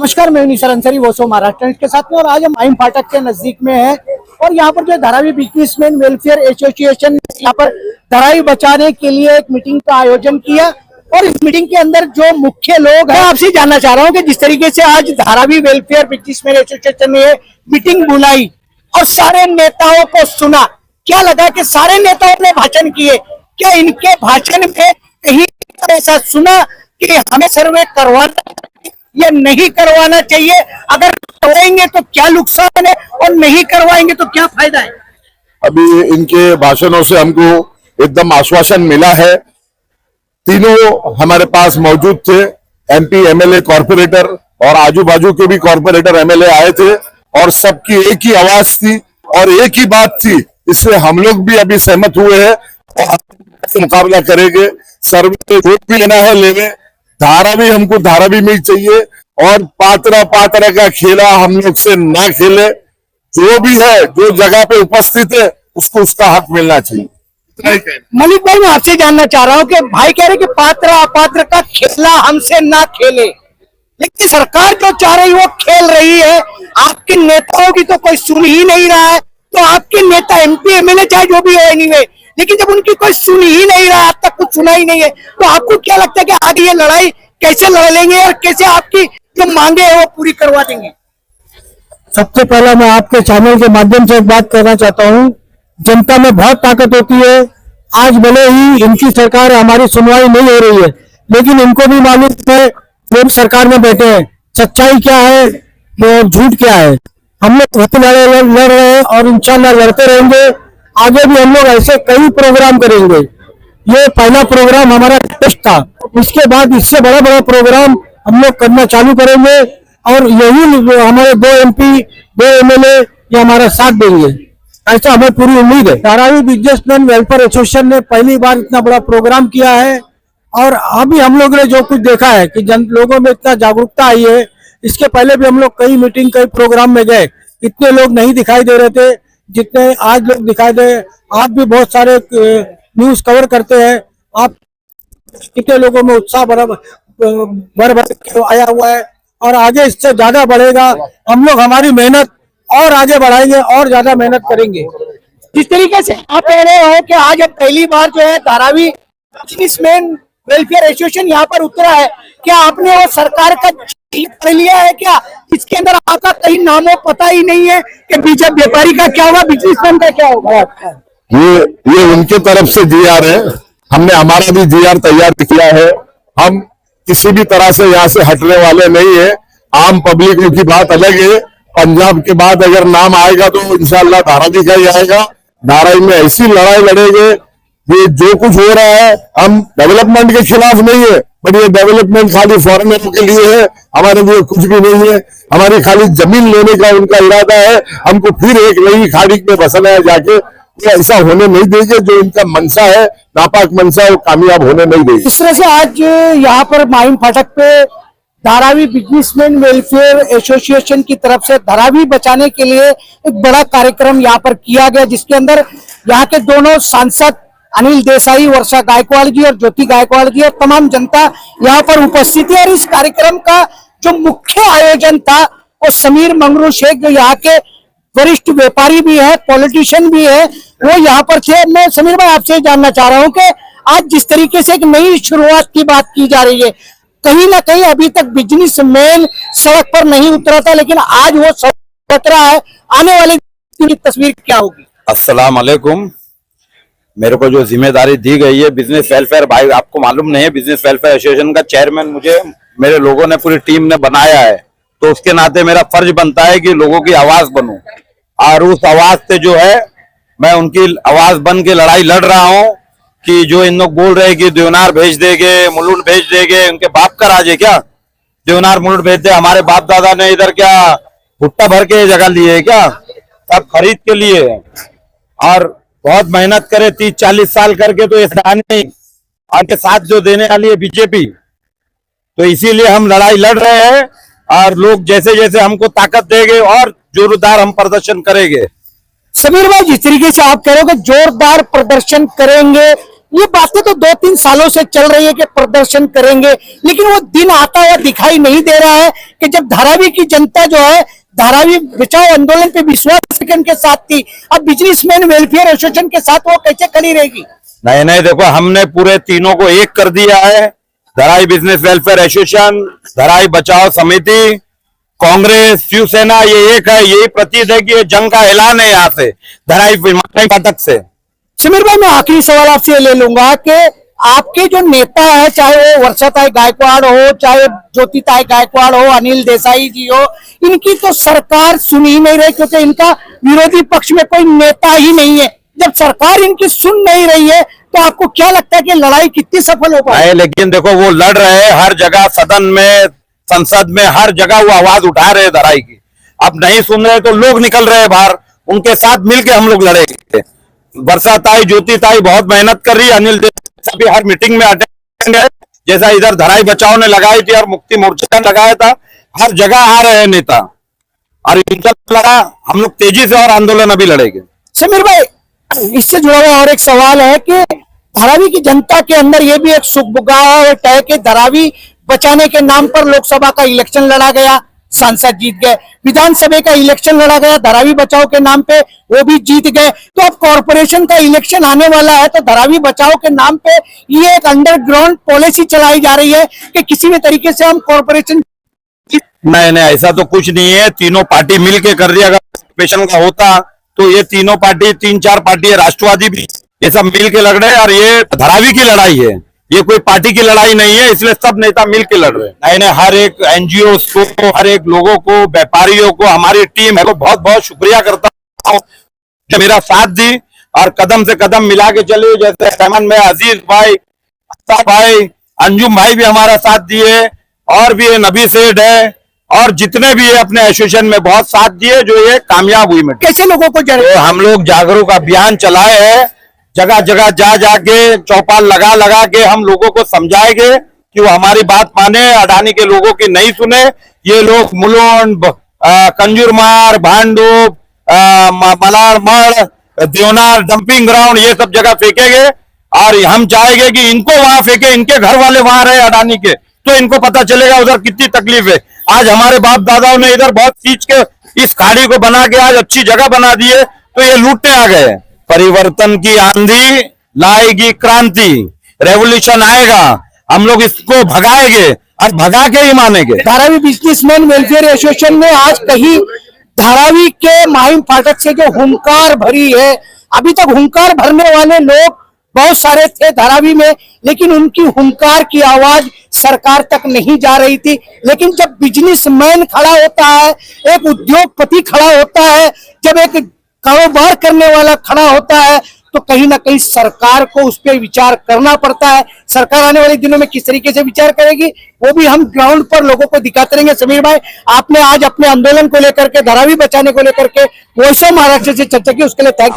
नमस्कार, मैं निसार अंसारी वोसो महाराष्ट्र के साथ में। और आज हम आइम फाटक के नजदीक में हैं और यहाँ पर जो धारावी बिजनेसमैन वेलफेयर एसोसिएशन यहाँ पर धारावी बचाने के लिए एक मीटिंग का आयोजन किया। और इस मीटिंग के अंदर जो मुख्य लोग हैं, आपसे जानना चाह रहा हूँ कि जिस तरीके से आज धारावी वेलफेयर बिजनेसमैन एसोसिएशन ने मीटिंग बुलाई और सारे नेताओं को सुना, क्या लगा कि सारे नेताओं ने भाषण किए? क्या इनके भाषण में कहीं ऐसा सुना कि हमें सर्वे करवाना या नहीं करवाना चाहिए? अगर करवाएंगे तो क्या नुकसान है और नहीं करवाएंगे तो क्या फायदा है? अभी इनके भाषणों से हमको एकदम आश्वासन मिला है। तीनों हमारे पास मौजूद थे, एमपी, एमएलए, कॉर्पोरेटर और आजू बाजू के भी कॉर्पोरेटर एमएलए आए थे और सबकी एक ही आवाज थी और एक ही बात थी। इससे हम लोग भी अभी सहमत हुए हैं और मुकाबला करेंगे। सर्वे वोट भी लेना है, लेने धारावी, हमको धारावी मिल चाहिए और पात्रा का खेला हम लोग से ना खेले। जो भी है, जो जगह पे उपस्थित है, उसको उसका हक मिलना चाहिए। मलिक भाई, मैं आपसे जानना चाह रहा हूँ कि भाई कह रहे कि पात्र अपात्र का खेला हमसे ना खेले, लेकिन सरकार जो चाह रही वो खेल रही है। आपके नेताओं की तो कोई सुन ही नहीं रहा है। तो आपके नेता एमपी, एमएलए चाहे जो भी हो एनीवे, लेकिन जब उनकी कोई सुन ही नहीं रहा, आज तक कुछ सुना ही नहीं है, तो आपको क्या लगता है कि आगे ये लड़ाई कैसे लड़ लेंगे और कैसे आपकी जो मांगे है वो पूरी करवा देंगे? सबसे पहले मैं आपके चैनल के माध्यम से एक बात कहना चाहता हूँ, जनता में बहुत ताकत होती है। आज भले ही इनकी सरकार हमारी सुनवाई नहीं हो रही है, लेकिन इनको भी मालूम है वो सरकार में बैठे हैं, सच्चाई क्या है और झूठ क्या है। हम लोग लड़ रहे हैं और इंशाल्लाह लड़ते रहेंगे। आगे भी हम लोग ऐसे कई प्रोग्राम करेंगे। ये पहला प्रोग्राम हमारा टेस्ट था, इसके बाद इससे बड़ा बड़ा प्रोग्राम हम लोग करना चालू करेंगे और यही हमारे 2 एमपी, 2 एमएलए ये हमारा साथ देंगे, ऐसा हमें पूरी उम्मीद है। धारावी बिजनेसमैन वेलफेयर एसोसिएशन ने पहली बार इतना बड़ा प्रोग्राम किया है और अभी हम लोग ने जो कुछ देखा है कि लोगों में इतना जागरूकता आई है। इसके पहले भी हम लोग कई मीटिंग, कई प्रोग्राम में गए, इतने लोग नहीं दिखाई दे रहे थे जितने आज लोग दिखाई दे। आप भी बहुत सारे न्यूज कवर करते हैं, आप कितने लोगों में उत्साह भर आया हुआ है और आगे इससे ज्यादा बढ़ेगा। हम लोग हमारी मेहनत और आगे बढ़ाएंगे और ज्यादा मेहनत करेंगे। जिस तरीके से आप कह रहे हो कि आज अब पहली बार जो है धारावी बिजनेसमैन वेलफेयर एसोसिएशन यहाँ पर उतरा है, क्या आपने वो सरकार का कर लिया है? क्या इसके अंदर आपका कहीं नामों पता ही नहीं है कि बीजेपी व्यापारी का क्या होगा, बिजनेसमैन का क्या होगा? ये उनके तरफ से जीआर है, हमने हमारा भी जीआर तैयार किया है। हम किसी भी तरह से यहाँ से हटने वाले नहीं है। आम पब्लिक की बात अलग है। पंजाब के बाद अगर नाम आएगा तो इंशाल्लाह धारावी का ही आएगा। धारावी में ऐसी लड़ाई लड़ेंगे। ये जो कुछ हो रहा है, हम डेवलपमेंट के खिलाफ नहीं है, बट ये डेवलपमेंट खाली फॉरेनरों के लिए है, हमारे लिए कुछ भी नहीं है। हमारी खाली जमीन लेने का उनका इरादा है, हमको फिर एक नई खाड़ी में बसना है जाके। ऐसा होने नहीं देंगे। जो इनका मनसा है, नापाक मनसा, वो कामयाब होने नहीं देंगे। इस तरह से आज यहाँ पर माइम फाटक पे धारावी बिजनेसमैन वेलफेयर एसोसिएशन की तरफ से धारावी बचाने के लिए एक बड़ा कार्यक्रम यहाँ पर किया गया, जिसके अंदर यहाँ के दोनों सांसद अनिल देसाई, वर्षा गायकवाड़ जी और ज्योति गायकवाड़ जी और तमाम जनता यहाँ पर उपस्थित है। और इस कार्यक्रम का जो मुख्य आयोजन था वो समीर मंगरू शेख, जो यहाँ के वरिष्ठ व्यापारी भी है, पॉलिटिशियन भी है, वो यहाँ पर थे। मैं समीर भाई आपसे जानना चाह रहा हूँ कि आज जिस तरीके से एक नई शुरुआत की बात की जा रही है, कहीं ना कहीं अभी तक बिजनेसमैन सड़क पर नहीं उतरा था, लेकिन आज वो सड़क उतरा है। आने वाली की तस्वीर क्या होगी? अस्सलाम वालेकुम। मेरे को जो जिम्मेदारी दी गई है बिजनेस वेलफेयर, भाई आपको मालूम नहीं है, बिजनेस वेलफेयर एसोसिएशन का चेयरमैन मुझे मेरे लोगों ने, पूरी टीम ने बनाया है। तो उसके नाते मेरा फर्ज बनता है कि लोगों की आवाज बनूं और उस आवाज से जो है मैं उनकी आवाज बन के लड़ाई लड़ रहा हूं कि जो इन लोग बोल रहे हैं कि देवनार भेज देंगे, मुलुंड भेज देंगे, उनके बाप का राज है क्या? देवनार मुलुंड भेज दे। हमारे बाप दादा ने इधर क्या भुट्टा भर के जगह लिए है क्या? सब खरीद के लिए और बहुत मेहनत करे 30-40 साल करके, तो ये नहीं। उनके साथ जो देने वाली है बीजेपी, तो इसीलिए हम लड़ाई लड़ रहे हैं और लोग जैसे जैसे हमको ताकत देंगे और जोरदार हम प्रदर्शन करेंगे। समीर भाई, जिस तरीके से आप कह रहे हो कि जोरदार प्रदर्शन करेंगे, ये बातें तो 2-3 सालों से चल रही है कि प्रदर्शन करेंगे, लेकिन वो दिन आता हुआ दिखाई नहीं दे रहा है कि जब धारावी की जनता जो है धारावी बचाओ आंदोलन पे विश्वास के साथ थी, अब बिजनेसमैन वेलफेयर एसोसिएशन के साथ वो कैसे खड़ी रहेगी? नहीं नहीं, देखो हमने पूरे तीनों को एक कर दिया है। धराई बिजनेस वेलफेयर एसोसिएशन, धराई बचाओ समिति, कांग्रेस, शिवसेना, ये एक है। यही प्रतीत है कि ये जंग का ऐलान है यहाँ से धराई फाटक से। समीर भाई, मैं आखिरी सवाल आपसे ले लूंगा कि आपके जो नेता है, चाहे वो वर्षाताई गायकवाड़ हो, चाहे ज्योतिताई गायकवाड़ हो, अनिल देसाई जी हो, इनकी तो सरकार सुन ही नहीं रही क्योंकि इनका विरोधी पक्ष में कोई नेता ही नहीं है। जब सरकार इनकी सुन नहीं रही है तो आपको क्या लगता है कि लड़ाई कितनी सफल हो पाएगी? लेकिन देखो वो लड़ रहे हैं हर जगह, सदन में, संसद में, हर जगह वो आवाज उठा रहे हैं धराई की। अब नहीं सुन रहे तो लोग निकल रहे हैं बाहर, उनके साथ मिलकर हम लोग लड़ेंगे। वर्षाताई, ज्योतिताई बहुत मेहनत कर रही है, अनिल देसाई भी हर मीटिंग में अटेंड है, जैसा इधर धराई बचाओ ने लगाई थी और मुक्ति मोर्चा ने लगाया था। हर जगह आ रहे हैं नेता और इनका लड़ा हम लोग तेजी से और आंदोलन अभी लड़ेंगे। समीर भाई, इससे जुड़ा हुआ और एक सवाल है कि धारावी की जनता के अंदर ये भी एक सुगबुगाहट है कि धारावी बचाने के नाम पर लोकसभा का इलेक्शन लड़ा गया, सांसद जीत गए, विधानसभा का इलेक्शन लड़ा गया धारावी बचाओ के नाम पे, वो भी जीत गए। तो अब कॉर्पोरेशन का इलेक्शन आने वाला है तो धारावी बचाओ के नाम पे ये एक अंडरग्राउंड पॉलिसी चलाई जा रही है कि किसी भी तरीके से हम कॉर्पोरेशन। नहीं नहीं, ऐसा तो कुछ नहीं है। तीनों पार्टी मिलके कर रही है। अगर कॉर्पोरेशन का होता तो ये तीनों पार्टी, 3-4 पार्टी है, राष्ट्रवादी भी, ये सब मिल के लड़ रहे हैं और ये धारावी की लड़ाई है, ये कोई पार्टी की लड़ाई नहीं है, इसलिए सब नेता मिल के लड़ रहे हैं। नहीं नहीं, हर एक एनजीओ को, हर एक लोगों को, व्यापारियों को, हमारी टीम है, बहुत बहुत शुक्रिया करता हूँ जो मेरा साथ दी और कदम से कदम मिला के चले। जैसे सहमन में अजीज भाई, भाई, अंजुम भाई भी हमारा साथ दिए और भी नबी सेठ है और जितने भी अपने एसोसिएशन में बहुत साथ दिए जो ये कामयाब हुई। में कैसे लोगों को तो हम लोग जागरूक अभियान चलाए हैं, जगह जगह जा जाके चौपाल लगा लगा के हम लोगों को समझाएंगे कि वो हमारी बात माने, अडानी के लोगों की नहीं सुने। ये लोग मुलुंड, कंजूरमार, भांडुप, मलारमड़, देवनार, डंपिंग ग्राउंड, ये सब जगह फेंकेंगे और हम चाहेंगे कि इनको वहां फेंके, इनके घर वाले वहां रहे अडानी के, तो इनको पता चलेगा उधर कितनी तकलीफ है। आज हमारे बाप दादाओं ने इधर बहुत खींच के इस खाड़ी को बना के आज अच्छी जगह बना दी है, तो ये लूटने आ गए। परिवर्तन की आंधी लाएगी क्रांति, रेवोल्यूशन आएगा, हम लोग इसको भगाएंगे और भगा के ही मानेंगे। धारावी बिजनेसमैन वेलफेयर एसोसिएशन ने आज कहीं धारावी के माहिम फाटक से जो हुंकार भरी है, अभी तक हुंकार भरने वाले लोग बहुत सारे थे धारावी में, लेकिन उनकी हुंकार की आवाज सरकार तक नहीं जा रही थी। लेकिन जब बिजनेसमैन खड़ा होता है, एक उद्योगपति खड़ा होता है, जब एक कारोबार करने वाला खड़ा होता है, तो कहीं ना कहीं सरकार को उस पर विचार करना पड़ता है। सरकार आने वाले दिनों में किस तरीके से विचार करेगी वो भी हम ग्राउंड पर लोगों को दिखाते रहेंगे। समीर भाई, आपने आज अपने आंदोलन को लेकर के, धारावी बचाने को लेकर के वॉइस ऑफ महाराष्ट्र से चर्चा की, उसके लिए थैंक